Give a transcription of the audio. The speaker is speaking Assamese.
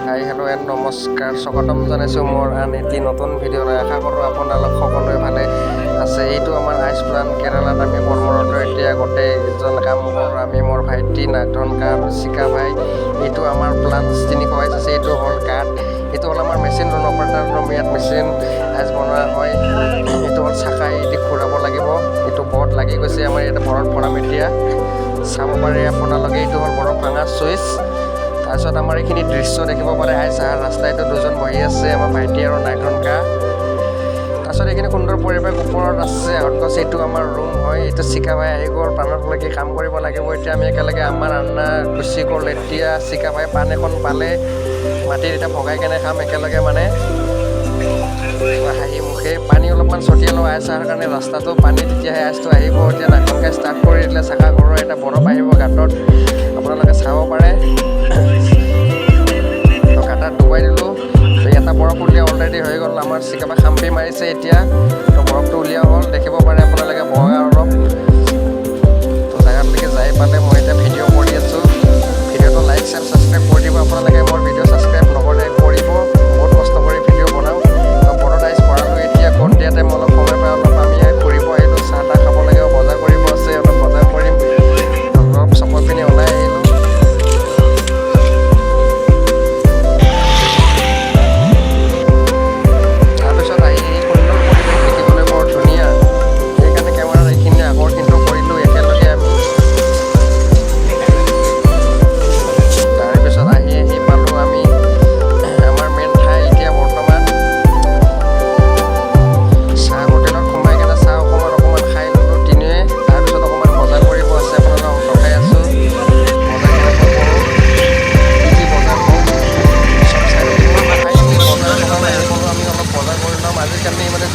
হাই হেল্ল' এণ্ড নমস্কাৰ, স্বাগতম জনাইছোঁ মোৰ আন এটি নতুন ভিডিঅ'লৈ। আশা কৰোঁ আপোনালোক সকলোৱে ভালে আছে। এইটো আমাৰ আইচ প্লাণ্ট কেৰালাত আমি কৰ্মৰত। এতিয়া গোটেইজন কাম কৰোঁ আমি, মোৰ ভাইটি নাগধনকা আৰু চিকা ভাই। এইটো আমাৰ প্লাণ্ট 322 আছে। এইটো হ'ল কাঠ, এইটো হ'ল আমাৰ মেচিন ৰুম অপাৰেটাৰ ৰুম। ইয়াত মেচিন আইচ বনোৱা হয়। এইটো হ'ল চাকা, এটি ঘূৰাব লাগিব। এইটো বৰ্ড লাগি গৈছে, আমাৰ ইয়াতে বৰফ ভৰাম এতিয়া, চাব পাৰে আপোনালোকে। এইটো হ'ল বৰফ ভাঙা চুইচ। তাৰপিছত আমাৰ এইখিনি দৃশ্য দেখিব পাৰে, আইচ অহাৰ ৰাস্তা। এইটো দুজন বহি আছে, আমাৰ ভাইটি আৰু নাগধনকা। তাৰপিছত এইখিনি সুন্দৰ পৰিৱেশ ওপৰত আছে আহঁতগছ। এইটো আমাৰ ৰুম হয়। এইটো চিকা ভাই আহি গ'ল, পাণত লাগি কাম কৰিব লাগিব। এতিয়া আমি একেলগে আমাৰ আন্না গুচি গ'ল। এতিয়া চিকা ভাই পাণ এখন পালে, মাটিত এতিয়া ভগাই কেনে খাম একেলগে, মানে হাঁহি মুখে। পানী অলপমান ছটিয়াই লওঁ আইচ অহাৰ কাৰণে ৰাস্তাটো, পানী তেতিয়াহে আইচটো আহিব। এতিয়া নাগধনকাই ষ্টাৰ্ট কৰি দিলে, চাকা ঘৰৰ এটা বৰফ আহিব গাঁতত, আপোনালোকে চাব পাৰে। গাঁতত ডুবাই দিলোঁ, এটা বৰফ উলিয়াই অলৰেডি হৈ গ'ল। আমাৰ চিকা ভাই খাম্পি মাৰিছে এতিয়া, তো বৰফটো উলিওৱা হ'ল, দেখিব পাৰে আপোনালোকে বগা অলপ। তো জেগালৈকে যাই পালে মই এতিয়া ভিডিঅ' কৰি আছোঁ। ভিডিঅ'টো লাইক শ্বেয়াৰ ছাবস্ক্ৰাইব কৰি দিব আপোনালোকে। মোৰ ভিডিঅ' ছাবস্ক্ৰাইব নকৰে, কৰিব। বহুত কষ্ট কৰি ভিডিঅ' বনাওঁ। তো বৰত আইচ ভৰালোঁ এতিয়া। সন্ধিয়া টাইম অলপ সময় পাই অলপ আমি ঘূৰিব আহিলোঁ, চাহ তাহ খাব লাগে, বজাৰ কৰিব আছে, অলপ বজাৰ কৰিম। অলপ চকৰ পিনে ওলাই আহিলোঁ। তাৰপিছত আহি সুন্দৰ পৰিৱেশ দেখিবলৈ বৰ ধুনীয়া, সেইকাৰণে কেমেৰাত এইখিনি আকৰ্ষিত কৰিলোঁ একেলগে আমি। তাৰপিছত আহি পালোঁ আমি আমাৰ মেইন ঠাই। এতিয়া বৰ্তমান চাহ হোটেলত সোমাই কেনে চাহ অকণমান খাই ল'লোঁ তিনিওৱে। তাৰপিছত অকণমান বজাৰ কৰিব আছে, আপোনালোকক দেখাই আছোঁ বজাৰ কেনেকৈ কৰোঁ, কি কি বজাৰ কৰোঁ চব চাই থাকিব। ফাইনেলি বজাৰত সোমাই আহি পালোঁ। আমি অলপ বজাৰ কৰি ল'ম আজিকালি, মানে